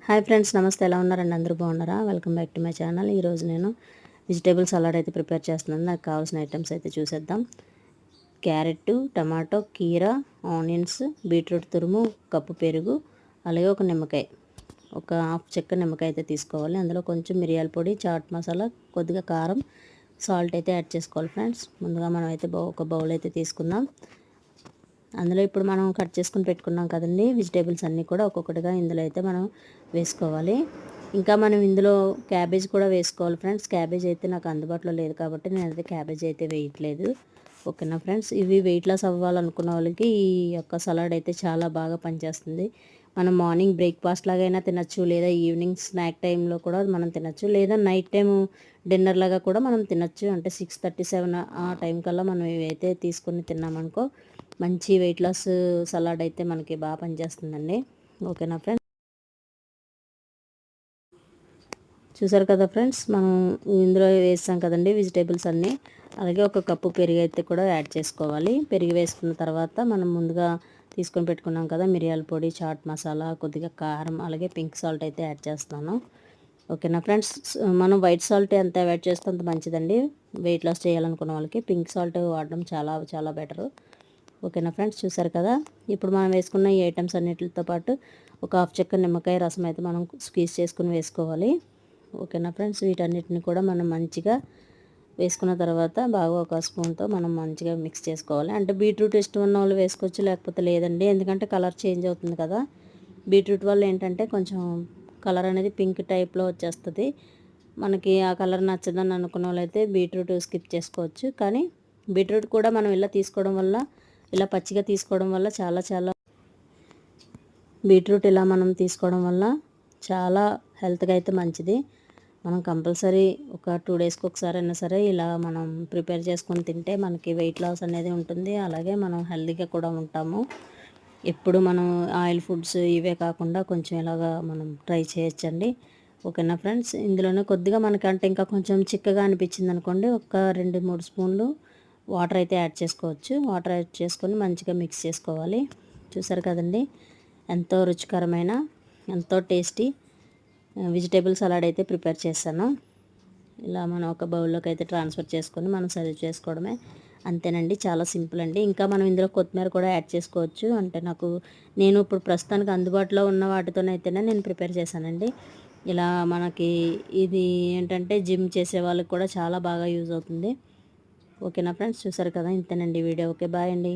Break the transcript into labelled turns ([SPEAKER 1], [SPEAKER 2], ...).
[SPEAKER 1] Hi friends, నమస్తే. ఎలా ఉన్నారండి? అందరూ బాగున్నారా? Welcome back to my channel. ఈరోజు నేను వెజిటేబుల్ సలాడ్ అయితే ప్రిపేర్ చేస్తున్నాను. నాకు కావాల్సిన ఐటమ్స్ అయితే చూసేద్దాం. క్యారెట్, టమాటో, కీరా, ఆనియన్స్, బీట్రూట్ తురుము, కప్పు పెరుగు, అలాగే ఒక నిమ్మకాయ, ఒక హాఫ్ చెక్క నిమ్మకాయ అయితే తీసుకోవాలి. అందులో కొంచెం మిరియాల పొడి, చాట్ మసాలా, కొద్దిగా కారం, సాల్ట్ అయితే యాడ్ చేసుకోవాలి ఫ్రెండ్స్. ముందుగా మనం అయితే ఒక బౌల్ అయితే తీసుకుందాం. అందులో ఇప్పుడు మనం కట్ చేసుకుని పెట్టుకున్నాం కదండి వెజిటేబుల్స్ అన్నీ కూడా ఒక్కొక్కటిగా ఇందులో అయితే మనం వేసుకోవాలి. ఇంకా మనం ఇందులో క్యాబేజ్ కూడా వేసుకోవాలి ఫ్రెండ్స్. క్యాబేజ్ అయితే నాకు అందుబాటులో లేదు కాబట్టి నేనైతే క్యాబేజ్ అయితే వేయట్లేదు. ఓకేనా ఫ్రెండ్స్, ఇవి వెయిట్ లాస్ అవ్వాలనుకున్న వాళ్ళకి ఈ యొక్క సలాడ్ అయితే చాలా బాగా పనిచేస్తుంది. మనం మార్నింగ్ బ్రేక్ఫాస్ట్ లాగైనా తినచ్చు, లేదా ఈవినింగ్ స్నాక్ టైంలో కూడా మనం తినచ్చు, లేదా నైట్ టైం డిన్నర్ లాగా కూడా మనం తినచ్చు. అంటే 6:37 ఆ టైం కల్లా మనం ఇవైతే తీసుకొని తిన్నామనుకో మంచి వెయిట్ లాస్ సలాడ్ అయితే మనకి బాగా పనిచేస్తుందండి. ఓకేనా ఫ్రెండ్స్, చూసారు కదా ఫ్రెండ్స్, మనం ఇందులో వేసాం కదండి వెజిటేబుల్స్ అన్నీ. అలాగే ఒక కప్పు పెరుగు అయితే కూడా యాడ్ చేసుకోవాలి. పెరుగు వేసుకున్న తర్వాత మనం ముందుగా తీసుకొని పెట్టుకున్నాం కదా మిరియాల పొడి, చాట్ మసాలా, కొద్దిగా కారం, అలాగే పింక్ సాల్ట్ అయితే యాడ్ చేస్తున్నాను. ఓకేనా ఫ్రెండ్స్, మనం వైట్ సాల్ట్ ఎంత యాడ్ చేస్తే అంత మంచిదండి. వెయిట్ లాస్ చేయాలనుకున్న వాళ్ళకి పింక్ సాల్ట్ వాడడం చాలా చాలా బెటరు. ఓకేనా ఫ్రెండ్స్, చూసారు కదా. ఇప్పుడు మనం వేసుకున్న ఈ ఐటమ్స్ అన్నిటితో పాటు ఒక హాఫ్ చెక్క నిమ్మకాయ రసం అయితే మనం స్క్వీజ్ చేసుకుని వేసుకోవాలి. ఓకేనా ఫ్రెండ్స్, వీటన్నిటిని కూడా మనం మంచిగా వేసుకున్న తర్వాత బాగా ఒక స్పూన్తో మనం మంచిగా మిక్స్ చేసుకోవాలి. అంటే బీట్రూట్ ఇష్టం ఉన్న వాళ్ళు వేసుకోవచ్చు, లేకపోతే లేదండి. ఎందుకంటే కలర్ చేంజ్ అవుతుంది కదా. బీట్రూట్ వల్ల ఏంటంటే కొంచెం కలర్ అనేది పింక్ టైప్లో వచ్చేస్తుంది. మనకి ఆ కలర్ నచ్చదని అనుకున్న వాళ్ళైతే బీట్రూట్ స్కిప్ చేసుకోవచ్చు. కానీ బీట్రూట్ కూడా మనం ఇలా తీసుకోవడం వల్ల, ఇలా పచ్చిగా తీసుకోవడం వల్ల చాలా చాలా బీట్రూట్ ఇలా మనం తీసుకోవడం వల్ల చాలా హెల్త్గా అయితే మంచిది. మనం కంపల్సరీ ఒక 2 డేస్కి ఒకసారి అయినా సరే ఇలా మనం ప్రిపేర్ చేసుకొని తింటే మనకి వెయిట్ లాస్ అనేది ఉంటుంది. అలాగే మనం హెల్తీగా కూడా ఉంటాము. ఎప్పుడు మనం ఆయిల్ ఫుడ్స్ ఇవే కాకుండా కొంచెం ఇలాగా మనం ట్రై చేయొచ్చండి. ఓకేనా ఫ్రెండ్స్, ఇందులోనే కొద్దిగా మనకంటే ఇంకా కొంచెం చిక్కగా అనిపించింది అనుకోండి, ఒక 2-3 స్పూన్లు వాటర్ అయితే యాడ్ చేసుకోవచ్చు. వాటర్ యాడ్ చేసుకొని మంచిగా మిక్స్ చేసుకోవాలి. చూసారు కదండి, ఎంతో రుచికరమైన, ఎంతో టేస్టీ వెజిటేబుల్ సలాడ్ అయితే ప్రిపేర్ చేశాను. ఇలా మనం ఒక బౌల్లోకి అయితే ట్రాన్స్ఫర్ చేసుకొని మనం సర్వ్ చేసుకోవడమే. అంతేనండి, చాలా సింపుల్ అండి. ఇంకా మనం ఇందులో కొత్తిమీర కూడా యాడ్ చేసుకోవచ్చు. అంటే నేను ఇప్పుడు ప్రస్తుతానికి అందుబాటులో ఉన్న వాటితోనైతేనే నేను ప్రిపేర్ చేశానండి. ఇలా మనకి ఇది ఏంటంటే జిమ్ చేసే వాళ్ళకి కూడా చాలా బాగా యూజ్ అవుతుంది. ఓకేనా ఫ్రెండ్స్, చూసారు కదా. ఇంతేనండి వీడియో. ఓకే, బాయ్ అండి.